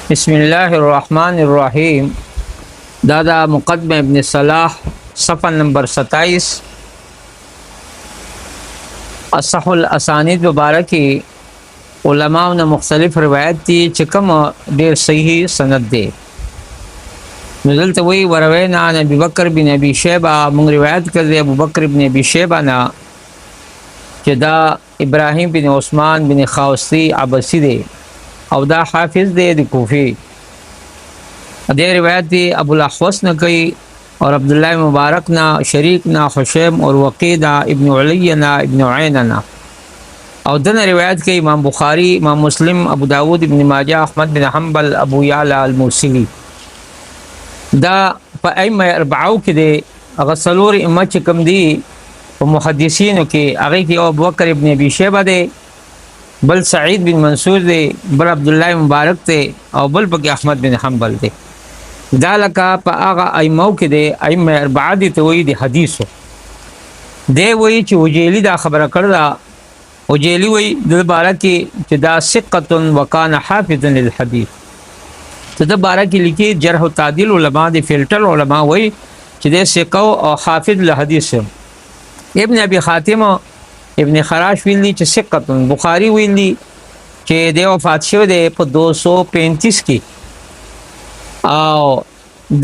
बिस्मिल्लाहिर्रहमानिर्रहीम। दादा मुक़द्दम इब्न सलाह सफ़ा नंबर 27। असहुल असानिद मुबारक की उलमाओं ने मुख्तलिफ रिवायत दी चिकम डेर सही सनद दे नजल तो वही वरवैना अबी बकर बिन अबी शैबा मुंग रिवायत कर दे अबू बकर बिन अबी शैबा ना जदा इब्राहिम बिन उस्मान बिन खाउसी अबसी दे अवदा हाफिज दे कूफी दे रिवायत दी अबुल अहवस न कई और अब्दुल्लाह मुबारक ना शरीक ना खुशैम और वक़ीदा इब्न उलैया ना इब्न उयैना ना और दन रिवायत के इमाम बुखारी इमाम मुस्लिम अबू दाऊद इब्न माजा अहमद बिन हम्बल अबू याला अल-मूसिली दा अइम्मा अर्बआउ के दे अगर सलोर इम्मा चिकम दी और मुहद्दिसीन के आगे की अबू बकर इब्न अबी शैबा दे बल सईद बिन मंसूर दे बल अब्दुल्लाह मुबारक दे और बल बक अहमद बिन हम्बल दे दालका आगा अइम्मा के दे अइम्मा अर्बआ दी तो वही दे हदीस दे वही च उजेली दा खबर करदा उजेली वही दल बारा की दा सिक्कतुन वकान हाफिज़न लिल हदीस तो द बारा की लिखी जरह व तादील उलमा दे फिल्टर उलमा वही च सिक्का और हाफिज़ लिल हदीस इब्न अबी खातिम इब्न खराश विल्ली च सिक्कतुन बुखारी विल्ली च दे वफात शव दे 235 की और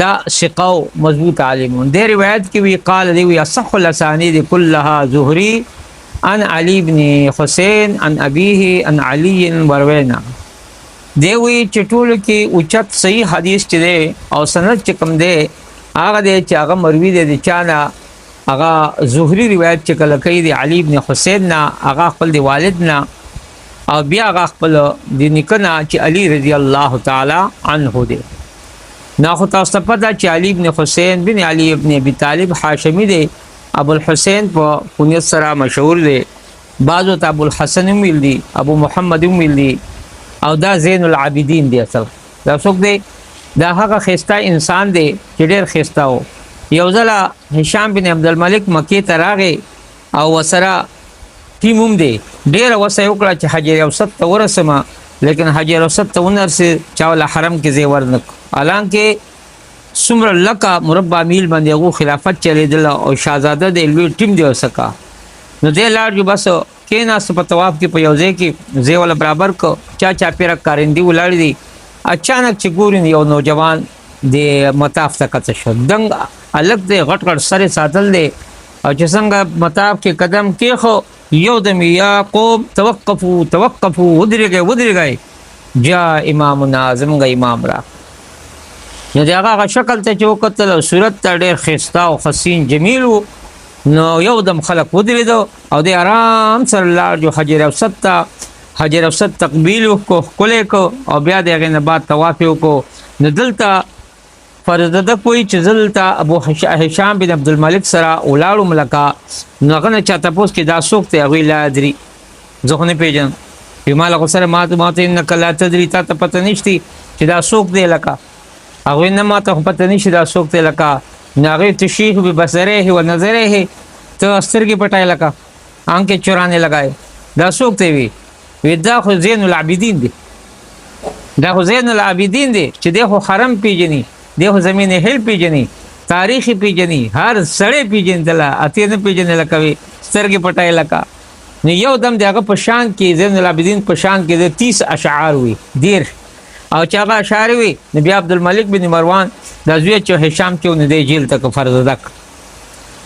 दा सिक्का मजबूत आलिम दे रिवायत की भी काल दी असहुल असानीद कुल्लहा ज़ुहरी अन अली इब्न हुसैन अन अबीही अन अली वरवैना दे हुई चटूल की उचत सही हदीस दे और सनद चिकम दे आगा दे चागा मरवी दे चाना आगा ज़ुहरी रिवायत चिकल कई दे अली इब्न हुसैन ना आगा खपल दे वालिद ना और बिया आगा खपल दे निकना च अली रज़ी अल्लाह ताला अन्हु दे ना खुदा पता च अली इब्न हुसैन बिन अली इब्न अबी तालिब हाशमी दे अबुल हुसैन पर कुनियत सरा मशहूर दे बाज़ो अबुल हसन मिल दी अबू मोहम्मद मिल दी और दा ज़ैनुल आबिदीन दे असल दा सुख दे दा हक़ खिस्ता इंसान दे ढेर खिस्ता हो यौज़ला हिशाम बिन अब्दुल मलिक मक्की तरागे और वसरा टीमुम दे ढेर वसा उकड़ा च हजर औसत वरसमा लेकिन हजर औसत उनर से चावला हरम के जेवर नक हालांकि सुमर लका मुरब्बा मील बंदे वो खिलाफत चले दिला और शाहजादा दे लुई टीम दे सका न दे लाड जो बस के ना सपतवाफ की पयोजे की जेवल बराबर को चा पेरा कारिंदी उलाड़ी दी अचानक चिगूरिन यो नौजवान दे मताफ तक दंग अलग दे घट घट सरे सातल दे और जसंग मताफ के कदम के खो योदम याकूब तवक्कफू तवक्कफू उधर गए जा इमाम नाज़िम गा इमाम रा यदि आगा शक्ल ते चौकतल सूरत ढेर खिस्ता और हसीन जमील नो यौदम खलक उधर दो और दे आराम सर जो हजर अवसत तकबील को कुले को और ब्याद न बाद तवाफ़ियों को नदलता फरदद कोई चजलता अबू हिशाम बिन अब्दुल मलिक सरा उलाड़ू मलका नगन चाहता पोस के दासोक ते अगली लादरी जोखने पेजन हिमाल सर मात इन कला तदरी ता पता निश्ती कि दासोक दे लका अगली न माता पता निश्ती दासोक दे लका नागे तशीख भी बसरे है व नजरे है तो अस्तर की पटाए लगा आंखें चुराने लगाए दासोक ते भी विदा हुसैनुल आबिदीन दे दा हुसैनुल आबिदीन दे च देखो हरम पीजनी देखो ज़मीन हिल पीजनी तारीखी पीजनी हर सड़े पीजन दला अति न पीजने लकवे स्तर की पटाए लगा ने यो दम दे अगर पशान की ज़ैनुल आबिदीन पशान के दे 30 अशार हुई देर और चागा अशार हुई नबी अब्दुल मलिक बिन मरवान दजुए चो हिशाम चो ने दे जेल तक फर्ज तक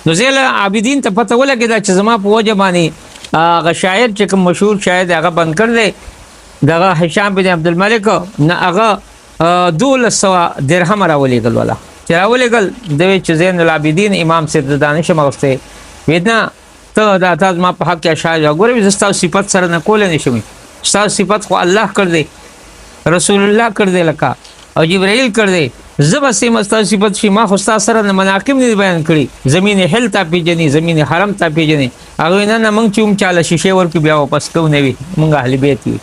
ज़ैनुल आबिदीन तो पता वो लगे दा चज़मा पो जमानी आगा शायर चकम मशहूर शायर आगा बंद कर दे दगा हिशाम बिन अब्दुल मलिक न आगा 200 दिरहम रावली गल वाला चरावली गल देवे ज़ैनुल आबिदीन इमाम से दानिश मगस्ते वेदना तो दाता मा पहा क्या शायर गोरे जस्ता सिफत सर न कोले निशमी सा सिफत को अल्लाह कर दे रसूलुल्लाह कर दे लका और जिब्राइल कर दे जब से मस्ता सिफत शिमा खुस्ता सर न मनाकिब ने बयान करी ज़मीन हिल ता पीजनी ज़मीन हरम ता पीजनी अगर ना मंग चूम चाल शीशे वर की ब्या वापस को ने भी मंगा अहली बैत भी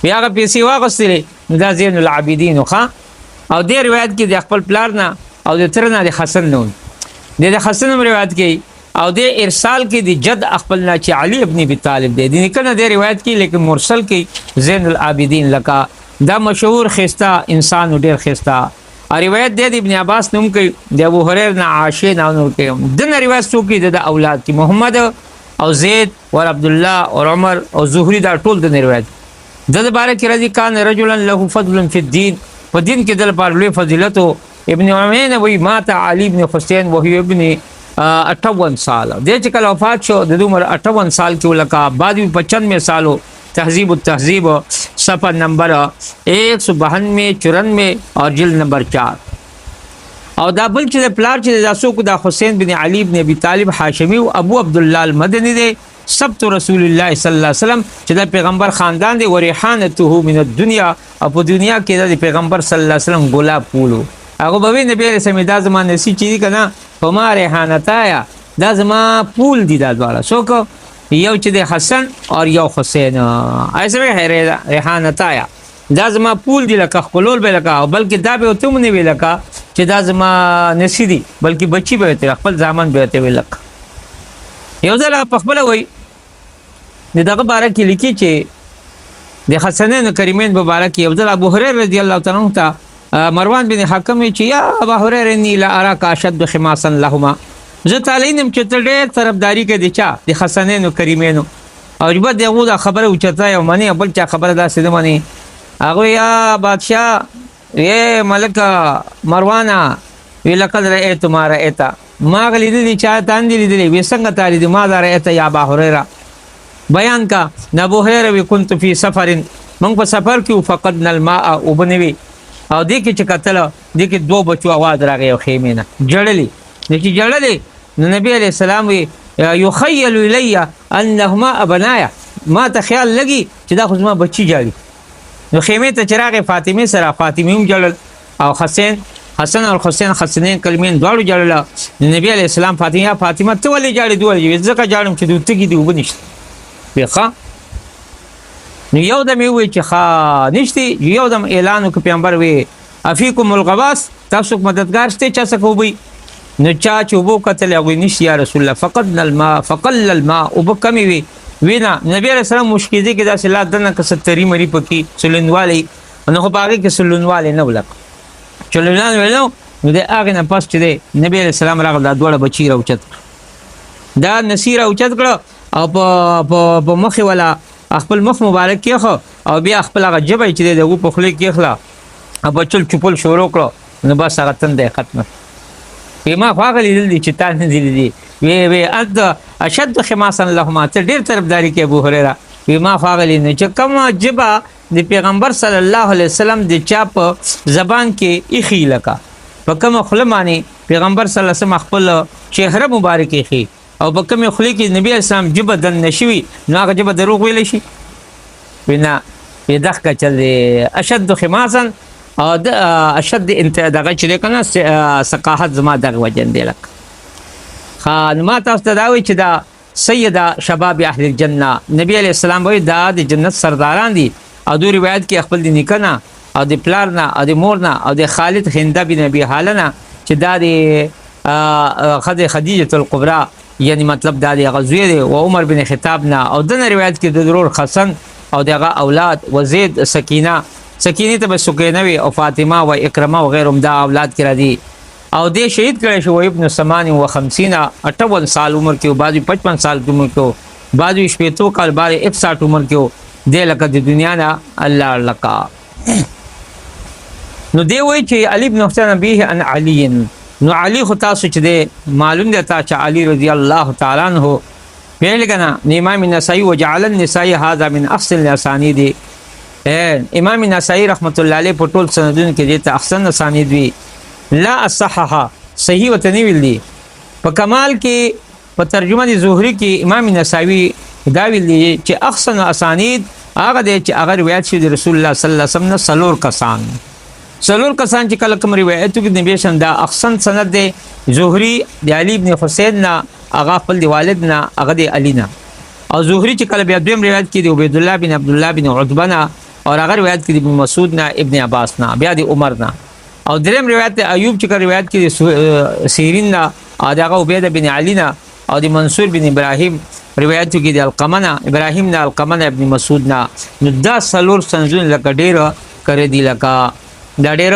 ब्या का पैसे वागस्ते दा ज़ैनुल आबिदीन खा और दे रिवायत की दे खपल प्लार ना और दे तरना दे हसन नून दे हसन रिवायत की और दे इरसाल की दी जद अखपल ना च अली इब्न अबी तालिब दे निकलना दे रिवायत की लेकिन मुरसल की ज़ैनुल आबिदीन लका دا مشهور خستا انسان ډیر خستا. روایت د ابن عباس نوم کوي د ابو هريره نه عائشه نه نور کوي. دنه روایت څوک د اولاد کې محمد او زید او عبد الله او عمر او زهري دا ټول د روایت د باره کې راځي کان رجلا له فضل فی الدین، په دین کې د لپاره لوی فضیلت. ابن عمینه وی مات علی ابن حسین وهو ابن 58 سال. د چې کله وفات شو د عمر 58 سال کې ولکا بعد 95 سالو. تہذیب التہذیب صفحہ نمبر 192 94 اور جلد نمبر 4. او دا بل چې د پلار چې د څوک د حسین بن علی بن ابي طالب هاشمي او ابو عبد الله المدني دی، سبت رسول الله صلی الله علیه وسلم چې د پیغمبر خاندان دی. وريحانته من الدنيا، او په دنیا کې د پیغمبر صلی الله علیه وسلم ګلاب پولو. هغه به نبی رسول الله د زمانه سي چې کنه په ما ریحانتایا دا زما پول دي. دا دواړه څوک یو چې د حسن او یو حسین ایسه ریحانتایا دا زما پول دی لکه خپلول به لکه، بلکې دا به ته مونږ ویل لکه چې دا زما نسی دی، بلکې بچی به ته خپل ځامن به ته ویل لکه. یو ځل په خپل وای دغه باره کې لیکي چې د حسنین کریمین مبارک یو ځل ابو هريره رضی الله تعالی عنہ ته مروان بن حکم چې یا ابو هريره نی لا اراک اشد خماسا لهما، زه تعلیم چې ته ډېر طرفداري کوي چا د حسنین کریمینو. او جبه دغه دا خبره اوچتا یو منی بل چا خبره دا سید منی. هغه یا بادشاہ اے ملک مروانا وی لقد رأيت تمہارا ایتا، ما غلی دی چا تان دی دی وی څنګه تاری دی ما دار ایتا یا ابو هريره. بیان کا ابو هريره وی كنت فی سفر، من په سفر کې فقدنا الماء وبنوي. او دې کې چې کتل دې کې دوه بچو आवाज راغی او خیمه نه جړلې. دې چې جړلې نو نبی علیہ السلام وی یخیل الی انهما ابنایا، ما ته خیال لګي چې دا خو زما بچی جاړي. نو خیمه ته چراغ فاطمه سره، فاطمه هم جړل او حسن او حسین حسنین کلمین دواړو جړل. نبی علیہ السلام فاطمه ته ولې جاړي دوی ځکه جاړم چې دوی تګي دی وبنشت بخا. نو یو دم وی چې ښا نشتی، یو دم اعلان وکړ پیغمبر وی افیکم الغواص، تاسو مددگار شته چا څه کوي. نو چا چې وبو کتل هغه نشي یا رسول الله فقدنا الماء فقل الماء وبکمی وی وینا. نبی رسول الله مشکیزه کې دا سلا دنه کستری مری پکی سلنوالی، نو خو باغی کې سلنوالی نه ولک چلنان ولنو. نو د هغه نه پس چې دی نبی رسول الله راغله دا دوړه بچی راوچت، دا نصیر اوچت کړه او په مخ ولا خپل مخ مبارک کې خو او بیا خپل هغه جبه چې دی دغه په خله کې خلا او بچل چپل شروع کړه. نو بس هغه تنده ختمه. ما فاغلی دي چې تا نه دي وی انت اشد خماسا لهما، ته ډیر طرفداري کې ابو هريره. وی ما فاغلی نه چې کوم جبا د پیغمبر صلی الله علیه وسلم د چاپ زبان کې اخی لکا، په کوم خله معنی پیغمبر صلی الله علیه وسلم خپل چهره مبارک اخی، او په کوم خله کې نبی اسلام جبا دن نشوي نو هغه جبا دروغ ویل شي. وینا دغه چل اشد خماسا او د اشد انت دغه چې کنه ثقافت زما دغه وجن دی لک. خان ما تاسو ته دا وی چې دا سیده شباب اهل الجنه نبی علیہ السلام وی دا د جنت سرداران دي. او دوی روایت کې خپل دي نکنه او د پلارنا او د مورنا او د خالد هنده بن ابي حالنا چې دا د خدیجه الکبرى یعنی مطلب دا د غزوی دی او عمر بن خطاب نه. او د روایت کې د ضرور حسن او دغه اولاد وزید سکینه ته سکینه وی او فاطمه او اکرمه او غیرهم دا اولاد کې را دي. او دې شهید کړي شو ابن 58 سال عمر کې او بعضی 55 سال عمر کې، بعضی 80 کال بعد 61 عمر کې دې لکه د دنیا نه الله لکا. نو دی وی چې علی بن حسین ابيه ان علی، نو علی خو تاسو چې دی معلوم دی تا چې علی رضی الله تعالی عنہ ویل کنا امام نسائی وجعل النسائی هذا من احسن الاسانید. امام نسائی رحمت الله علیه په ټول سندونو کې دې ته احسن اسانید وی لا اصحها صحیح وتنی ویل دي. په کمال کې په ترجمه دی زهری کې امام نسائی دا ویل دي چې احسن اسانید هغه دی چې هغه روایت شوی رسول الله صلی الله علیه وسلم سلور کسان چې کله کوم روایت کې نبی شم دا احسن سند دی زهری دی علی ابن حسین نا هغه خپل دی والد نا هغه دی علی نا. او زهری چې کله بیا دویم روایت کې دی عبد الله بن عبد الله بن عتبه نا، اور هغه روایت کې دی ابن مسعود نا ابن عباس نا، بیا دی عمر نا. او دریم روایت ایوب چې روایت کې دی سیرین نا هغه عبید بن علی نا، او دی منصور بن ابراهیم روایت کې دی القمه نا ابراهیم نا القمه ابن مسعود نا. نو دا سلور سنزون لکه ډیر करे دی لکه دا ډېر